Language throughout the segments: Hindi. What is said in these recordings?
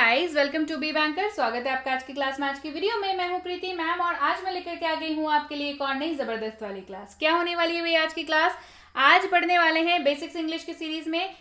Guys, welcome to Be Banker. स्वागत है आपका आज की क्लास में। आज की वीडियो में मैं हूं प्रीति मैम और आज मैं लेकर के आ गई हूं आपके लिए एक और नई जबरदस्त वाली क्लास। क्या होने वाली है भैया आज की क्लास? आज पढ़ने वाले हैं बेसिक्स इंग्लिश की सीरीज में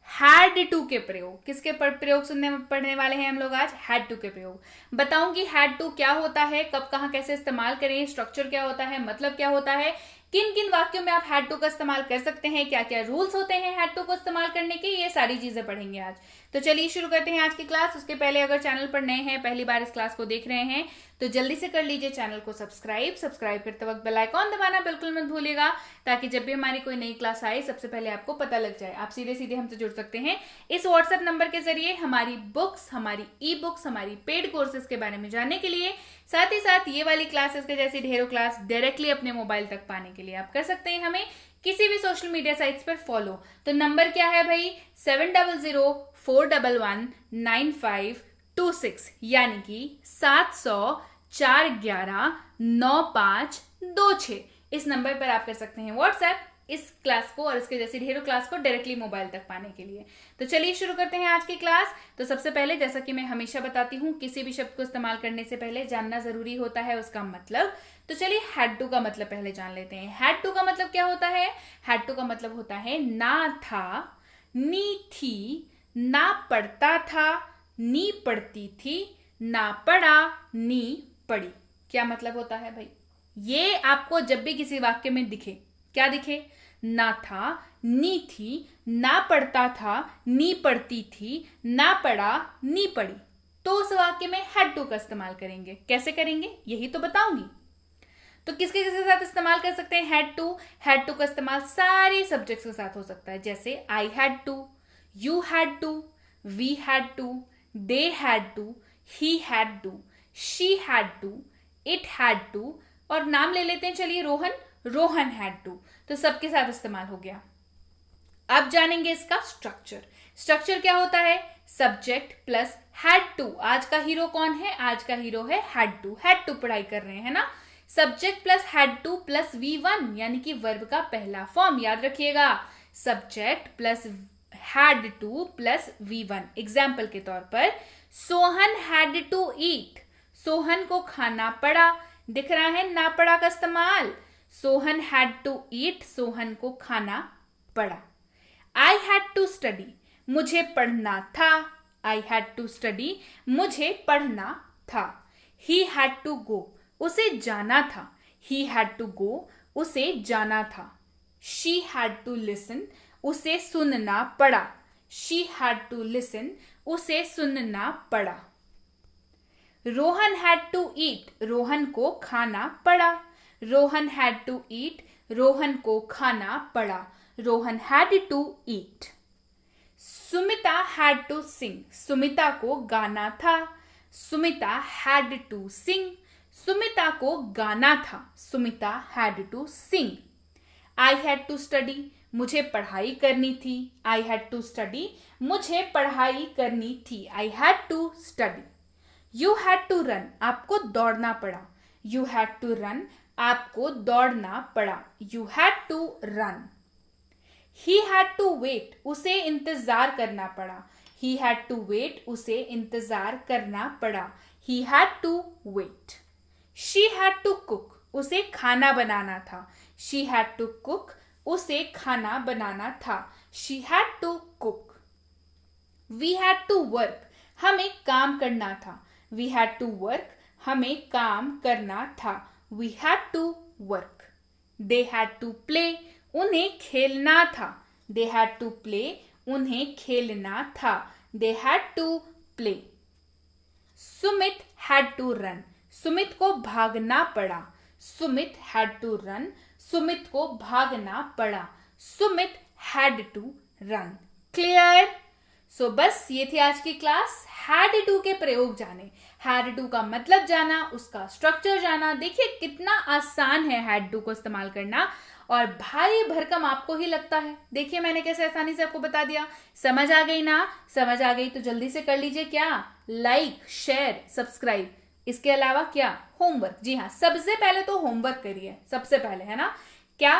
हैड टू के प्रयोग। किसके प्रयोग पढ़ने वाले हैं हम लोग आज? हैड टू के प्रयोग। बताऊंगी हैड टू क्या होता है, कब कहां कैसे इस्तेमाल करें, स्ट्रक्चर क्या होता है, मतलब क्या होता है, किन किन वाक्यों में आप हैड टू का इस्तेमाल कर सकते हैं, क्या क्या रूल्स होते हैं हैड टू को इस्तेमाल करने के, ये सारी चीजें पढ़ेंगे आज। तो चलिए शुरू करते हैं आज की क्लास। उसके पहले अगर चैनल पर नए हैं, पहली बार इस क्लास को देख रहे हैं, तो जल्दी से कर लीजिए चैनल को सब्सक्राइब करते वक्त बेल आइकॉन दबाना बिल्कुल मत भूलिएगा, ताकि जब भी हमारी कोई नई क्लास आए सबसे पहले आपको पता लग जाए। आप सीधे सीधे हमसे जुड़ सकते हैं इस व्हाट्सएप नंबर के जरिए हमारी बुक्स, हमारी ई बुक्स, हमारी पेड कोर्सेज के बारे में जानने के लिए, साथ ही साथ ये वाली क्लासेस के जैसी ढेरों क्लास डायरेक्टली अपने मोबाइल तक पाने के लिए आप कर सकते हैं हमें किसी भी सोशल मीडिया साइट्स पर फॉलो। तो नंबर क्या है भाई? 7004119526, यानी कि 7004119526। इस नंबर पर आप कर सकते हैं व्हाट्सएप इस क्लास को और इसके जैसी ढेरों क्लास को डायरेक्टली मोबाइल तक पाने के लिए। तो चलिए शुरू करते हैं आज की क्लास। तो सबसे पहले, जैसा कि मैं हमेशा बताती हूँ, किसी भी शब्द को इस्तेमाल करने से पहले जानना जरूरी होता है उसका मतलब। तो चलिए हैड टू का मतलब पहले जान लेते हैं। हैड टू का मतलब क्या होता है? हैड टू का मतलब होता है ना था, नी थी, ना पढ़ता था, नी पढ़ती थी, ना पढ़ा, नी पढ़ी। क्या मतलब होता है भाई? ये आपको जब भी किसी वाक्य में दिखे, क्या दिखे? ना था, नी थी, ना पढ़ता था, नी पढ़ती थी, ना पढ़ा, नी पढ़ी, तो उस वाक्य में हैड टू का इस्तेमाल करेंगे। कैसे करेंगे यही तो बताऊंगी। तो किसके किसके साथ इस्तेमाल कर सकते हैं हैड टू? हैड टू का इस्तेमाल सारे सब्जेक्ट्स के साथ हो सकता है, जैसे I had to, you had to, we had to, they had to, he had to, she had to, it had to, और नाम ले लेते हैं चलिए रोहन, रोहन हैड टू। तो सबके साथ इस्तेमाल हो गया। अब जानेंगे इसका स्ट्रक्चर। स्ट्रक्चर क्या होता है? Subject plus had to. आज का हीरो कौन है? आज का हीरो है हैड टू। हैड टू पढ़ाई कर रहे हैं ना। Subject plus had to plus V1, यानी कि वर्ब का पहला फॉर्म। याद रखिएगा, subject plus had to plus V1। Example के तौर पर, Sohan had to eat, Sohan को खाना पड़ा। दिख रहा है ना पड़ा का इस्तेमाल। Sohan had to eat, Sohan को खाना पड़ा। आई हैड टू स्टडी, मुझे पढ़ना था। आई हैड टू स्टडी, मुझे पढ़ना था। ही हैड टू गो, उसे जाना था। ही हैड टू गो, उसे जाना था। शी हैड टू लिसन, उसे सुनना पड़ा। शी हैड टू लिसन, उसे सुनना पड़ा। Rohan had to eat, Rohan को खाना पड़ा। Rohan had to eat, Rohan को खाना पड़ा। Rohan had to eat. Sumita had to sing, Sumita को गाना था। Sumita had to sing, Sumita को गाना था। Sumita had to sing. I had to study, मुझे पढ़ाई करनी थी। आई हैड टू स्टडी, मुझे पढ़ाई करनी थी। I had to study. You had to run, आपको दौड़ना पड़ा। यू हैड टू रन, आपको दौड़ना पड़ा। You had to run. He had to wait, उसे इंतजार करना पड़ा। ही हैड टू वेट, उसे इंतजार करना पड़ा। He had to wait. She had to cook, उसे खाना बनाना था। शी हैड टू कुक, उसे खाना बनाना था। She had to cook. We had to work, हमें काम करना था। वी हैड टू वर्क, हमें काम करना था। We had to work. They had to play, उन्हें खेलना था। दे हैड टू प्ले, उन्हें खेलना था। They had to play. Sumit had to run, Sumit को भागना पड़ा। Sumit had to run, Sumit को भागना पड़ा। Sumit had to run. Clear? So बस ये थी आज की क्लास। हैड टू के प्रयोग जाने, हैड टू का मतलब जाना, उसका स्ट्रक्चर जाना। देखिए कितना आसान है हैड टू को इस्तेमाल करना, और भारी भरकम आपको ही लगता है। देखिए मैंने कैसे आसानी से आपको बता दिया। समझ आ गई ना? समझ आ गई तो जल्दी से कर लीजिए क्या? Like, share, subscribe. इसके अलावा क्या? होमवर्क। जी हाँ, सबसे पहले तो होमवर्क करिए, सबसे पहले, है ना। क्या?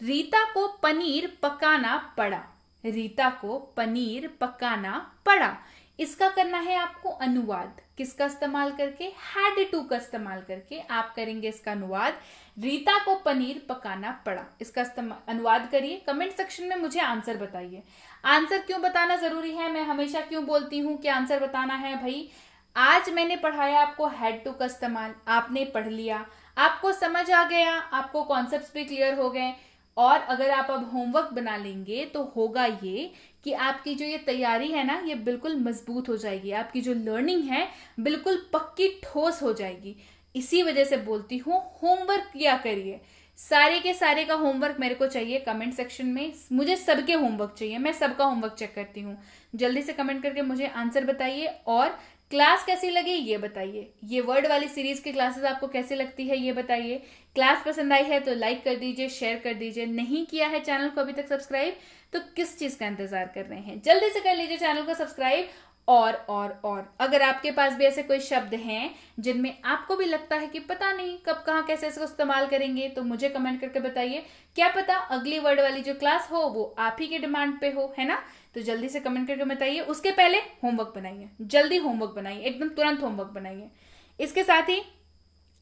रीता को पनीर पकाना पड़ा। रीता को पनीर पकाना पड़ा। इसका करना है आपको अनुवाद। किसका इस्तेमाल करके? हैड टू का इस्तेमाल करके आप करेंगे इसका अनुवाद। रीता को पनीर पकाना पड़ा, इसका अनुवाद करिए। कमेंट सेक्शन में मुझे आंसर बताइए। आंसर क्यों बताना जरूरी है? मैं हमेशा क्यों बोलती हूँ कि आंसर बताना है? भाई आज मैंने पढ़ाया आपको हैड टू का इस्तेमाल, आपने पढ़ लिया, आपको समझ आ गया, आपको कॉन्सेप्ट्स भी क्लियर हो गए। और अगर आप अब होमवर्क बना लेंगे तो होगा ये कि आपकी जो ये तैयारी है ना, ये बिल्कुल मजबूत हो जाएगी। आपकी जो लर्निंग है बिल्कुल पक्की ठोस हो जाएगी। इसी वजह से बोलती हूँ होमवर्क किया करिए। सारे के सारे का होमवर्क मेरे को चाहिए कमेंट सेक्शन में। मुझे सबके होमवर्क चाहिए, मैं सबका होमवर्क चेक करती हूँ। जल्दी से कमेंट करके मुझे आंसर बताइए और क्लास कैसी लगी ये बताइए। ये वर्ड वाली सीरीज की क्लासेस आपको कैसी लगती है ये बताइए। क्लास पसंद आई है तो लाइक कर दीजिए, शेयर कर दीजिए। नहीं किया है चैनल को अभी तक सब्सक्राइब तो किस चीज का इंतजार कर रहे हैं? जल्दी से कर लीजिए चैनल को सब्सक्राइब। और अगर आपके पास भी ऐसे कोई शब्द हैं जिनमें आपको भी लगता है कि पता नहीं कब कहाँ कैसे इसको इस्तेमाल करेंगे, तो मुझे कमेंट करके बताइए। क्या पता अगली वर्ड वाली जो क्लास हो वो आप ही के डिमांड पे हो, है ना? तो जल्दी से कमेंट करके बताइए। उसके पहले होमवर्क बनाइए, जल्दी होमवर्क बनाइए, एकदम तुरंत होमवर्क बनाइए। इसके साथ ही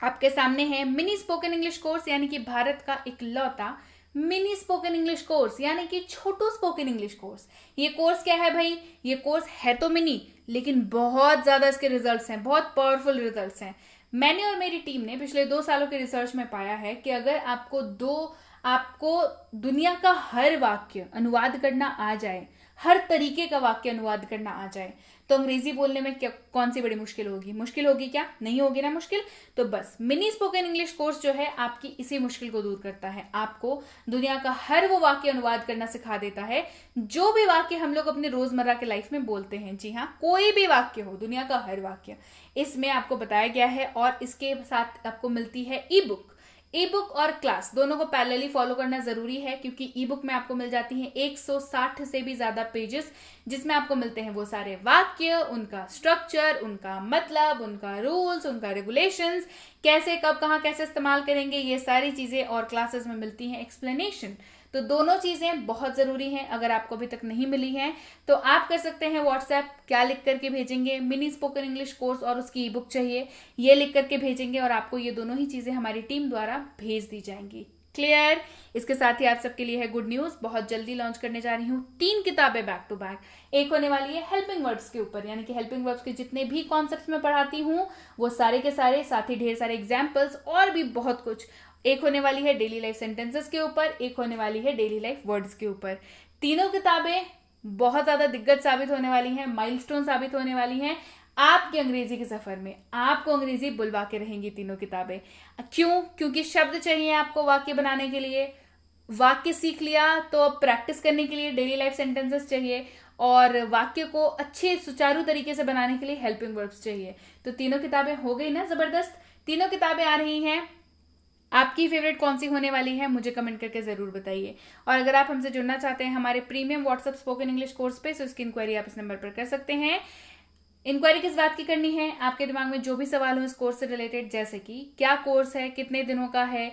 आपके सामने है मिनी स्पोकन इंग्लिश कोर्स, यानी कि भारत का इकलौता मिनी स्पोकन इंग्लिश कोर्स, यानी कि छोटू स्पोकन इंग्लिश कोर्स। ये कोर्स क्या है भाई? ये कोर्स है तो मिनी, लेकिन बहुत ज्यादा इसके रिजल्ट्स हैं, बहुत पावरफुल रिजल्ट्स हैं। मैंने और मेरी टीम ने पिछले 2 सालों के रिसर्च में पाया है कि अगर आपको दुनिया का हर वाक्य अनुवाद करना आ जाए, हर तरीके का वाक्य अनुवाद करना आ जाए, तो अंग्रेजी बोलने में कौन सी बड़ी मुश्किल होगी? मुश्किल होगी क्या? नहीं होगी ना मुश्किल। तो बस मिनी स्पोकन इंग्लिश कोर्स जो है आपकी इसी मुश्किल को दूर करता है। आपको दुनिया का हर वो वाक्य अनुवाद करना सिखा देता है जो भी वाक्य हम लोग अपने रोजमर्रा के लाइफ में बोलते हैं। जी हाँ, कोई भी वाक्य हो, दुनिया का हर वाक्य इसमें आपको बताया गया है। और इसके साथ आपको मिलती है ई बुक। ई बुक और क्लास दोनों को पैरेलली फॉलो करना जरूरी है, क्योंकि ई बुक में आपको मिल जाती हैं 160 से भी ज्यादा पेजेस, जिसमें आपको मिलते हैं वो सारे वाक्य, उनका स्ट्रक्चर, उनका मतलब, उनका रूल्स, उनका रेगुलेशंस, कैसे कब कहाँ कैसे इस्तेमाल करेंगे, ये सारी चीजें। और क्लासेस में मिलती हैं एक्सप्लेनेशन। तो दोनों चीजें बहुत जरूरी हैं। अगर आपको अभी तक नहीं मिली हैं तो आप कर सकते हैं व्हाट्सएप। क्या लिख करके भेजेंगे? मिनी स्पोकन इंग्लिश कोर्स और उसकी ई बुक चाहिए, ये लिख करके भेजेंगे और आपको ये दोनों ही चीजें हमारी टीम द्वारा भेज दी जाएंगी। क्लियर? इसके साथ ही आप सबके लिए है गुड न्यूज। बहुत जल्दी लॉन्च करने जा रही हूँ 3 किताबें बैक टू बैक। एक होने वाली है हेल्पिंग वर्ब्स के ऊपर, यानी कि हेल्पिंग वर्ब्स के जितने भी कॉन्सेप्ट्स मैं पढ़ाती हूँ वो सारे के सारे, साथ ही ढेर सारे एग्जाम्पल्स और भी बहुत कुछ। एक होने वाली है डेली लाइफ सेंटेंसेस के ऊपर, एक होने वाली है डेली लाइफ वर्ड्स के ऊपर। तीनों किताबें बहुत ज्यादा दिग्गज साबित होने वाली हैं, माइलस्टोन साबित होने वाली हैं आपके अंग्रेजी के सफर में। आपको अंग्रेजी बुलवा के रहेंगी तीनों किताबें। क्यों? क्योंकि शब्द चाहिए आपको वाक्य बनाने के लिए। वाक्य सीख लिया तो अब प्रैक्टिस करने के लिए डेली लाइफ सेंटेंसेस चाहिए, और वाक्य को अच्छे सुचारू तरीके से बनाने के लिए हेल्पिंग वर्ब्स चाहिए। तो तीनों किताबें हो गई ना जबरदस्त। तीनों किताबें आ रही हैं। आपकी फेवरेट कौन सी होने वाली है मुझे कमेंट करके जरूर बताइए। और अगर आप हमसे जुड़ना चाहते हैं हमारे premium WhatsApp spoken English course पे, तो उसकी इंक्वायरी आप इस नंबर पर कर सकते हैं। इंक्वायरी किस बात की करनी है? आपके दिमाग में जो भी सवाल हो इस कोर्स से रिलेटेड, जैसे कि क्या कोर्स है, कितने दिनों का है,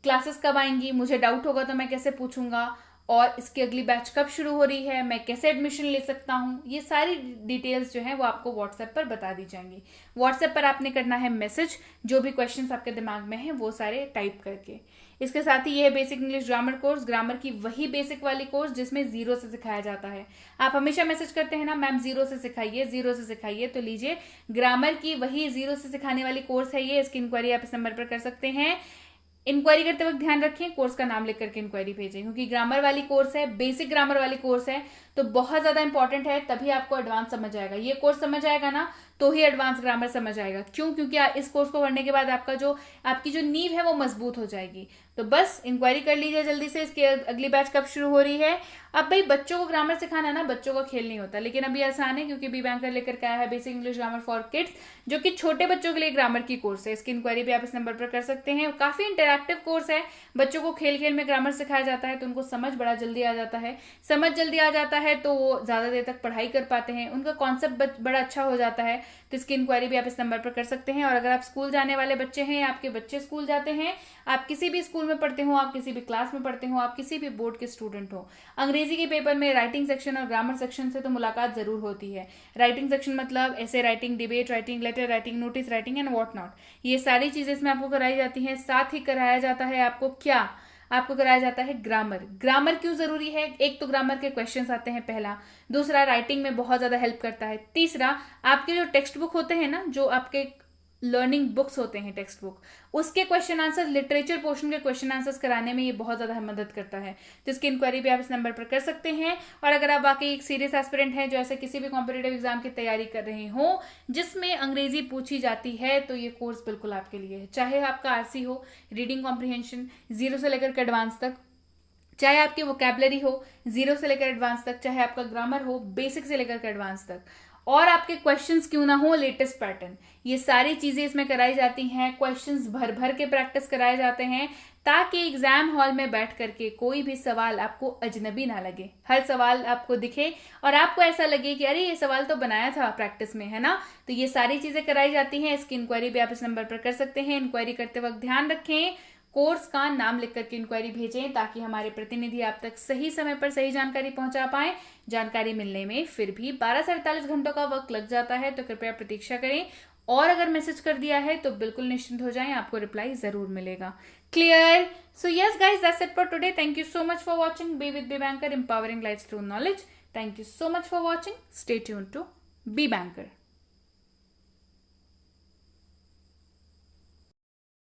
क्लासेस कब आएंगी, मुझे डाउट होगा तो मैं कैसे पूछूंगा, और इसकी अगली बैच कब शुरू हो रही है, मैं कैसे एडमिशन ले सकता हूँ, ये सारी डिटेल्स जो है वो आपको व्हाट्सएप पर बता दी जाएंगी। व्हाट्सएप पर आपने करना है मैसेज, जो भी क्वेश्चंस आपके दिमाग में है वो सारे टाइप करके। इसके साथ ही ये है basic English grammar course, grammar की वही बेसिक वाली कोर्स जिसमें 0 से सिखाया जाता है। आप हमेशा मैसेज करते हैं ना मैम 0 से सिखाइए, 0 से सिखाइए, तो लीजिए ग्रामर की वही 0 से सिखाने वाली कोर्स है ये। इसकी इंक्वायरी आप इस नंबर पर कर सकते हैं। इंक्वायरी करते वक्त ध्यान रखें कोर्स का नाम लिख करके इंक्वायरी भेजें, क्योंकि ग्रामर वाली कोर्स है, बेसिक ग्रामर वाली कोर्स है, तो बहुत ज्यादा इंपॉर्टेंट है। तभी आपको एडवांस समझ आएगा। ये कोर्स समझ आएगा ना तो ही एडवांस ग्रामर समझ आएगा। क्यों? क्योंकि इस कोर्स को करने के बाद आपकी जो नींव है वो मजबूत हो जाएगी। तो बस इंक्वायरी कर लीजिए जल्दी से। इसकी अगली बैच कब शुरू हो रही है? अब भाई बच्चों को ग्रामर सिखाना ना बच्चों का खेल नहीं होता, लेकिन अभी आसान है क्योंकि बी बैंकर लेकर के आया है basic English grammar for kids, जो कि छोटे बच्चों के लिए ग्रामर की कोर्स है। इसकी इंक्वायरी भी आप इस नंबर पर कर सकते हैं। काफी इंटरैक्टिव कोर्स है, बच्चों को खेल खेल में ग्रामर सिखाया जाता है, तो उनको समझ बड़ा जल्दी आ जाता है। समझ जल्दी आ जाता है तो वो ज़्यादा देर तक पढ़ाई कर पाते हैं, उनका कॉन्सेप्ट बड़ा अच्छा हो जाता है, तो इसकी इंक्वायरी भी आप इस नंबर पर कर सकते हैं। और अगर आप स्कूल जाने वाले बच्चे हैं, आपके बच्चे स्कूल जाते हैं, आप किसी भी स्कूल में पढ़ते हो, आप किसी भी क्लास में पढ़ते हो, आप किसी भी बोर्ड के स्टूडेंट हो, अंग्रेजी के पेपर में राइटिंग सेक्शन और ग्रामर सेक्शन से तो मुलाकात जरूर होती है। राइटिंग सेक्शन मतलब ऐसे writing, debate writing, letter writing, notice writing and what not, ये सारी चीजें इसमें आपको कराई जाती हैं। साथ ही कराया जाता है आपको क्या, आपको कराया जाता है ग्रामर। ग्रामर क्यों जरूरी है? एक तो ग्रामर के क्वेश्चंस आते हैं पहला, दूसरा राइटिंग में बहुत ज्यादा हेल्प करता है, तीसरा आपके जो टेक्स्ट बुक होते हैं ना, जो आपके लर्निंग बुक्स होते हैं टेक्स्ट बुक, उसके क्वेश्चन आंसर, लिटरेचर पोर्शन के क्वेश्चन आंसर्स कराने में ये बहुत ज़्यादा मदद करता है। तो इसकी इंक्वायरी भी आप इस नंबर पर कर सकते हैं। और अगर आप वाकई एक सीरियस एस्पिरेंट हैं, जो ऐसे किसी भी कॉम्पिटेटिव एग्जाम की तैयारी कर रहे हो जिसमें अंग्रेजी पूछी जाती है, तो ये कोर्स बिल्कुल आपके लिए है। चाहे आपका आरसी हो, रीडिंग कॉम्प्रिहेंशन 0 से लेकर एडवांस तक, चाहे आपकी वोकैबुलरी हो 0 से लेकर एडवांस तक, चाहे आपका ग्रामर हो बेसिक से लेकर एडवांस तक, और आपके क्वेश्चंस क्यों ना हो लेटेस्ट पैटर्न, ये सारी चीजें इसमें कराई जाती हैं। क्वेश्चंस भर भर के प्रैक्टिस कराए जाते हैं, ताकि एग्जाम हॉल में बैठ करके कोई भी सवाल आपको अजनबी ना लगे, हर सवाल आपको दिखे और आपको ऐसा लगे कि अरे ये सवाल तो बनाया था प्रैक्टिस में, है ना। तो ये सारी चीजें कराई जाती हैं। इसकी इंक्वायरी भी आप इस नंबर पर कर सकते हैं। इंक्वायरी करते वक्त ध्यान रखें, कोर्स का नाम लिख करके इंक्वायरी भेजें, ताकि हमारे प्रतिनिधि आप तक सही समय पर सही जानकारी पहुंचा पाए। जानकारी मिलने में फिर भी 12 से 48 घंटों का वक्त लग जाता है, तो कृपया प्रतीक्षा करें। और अगर मैसेज कर दिया है तो बिल्कुल निश्चिंत हो जाएं, आपको रिप्लाई जरूर मिलेगा। Clear? So yes guys, that's it for today. Thank you so much for watching be with Be Banker, empowering lifes through knowledge. Thank you so much for watching. Stay tuned to Be banker.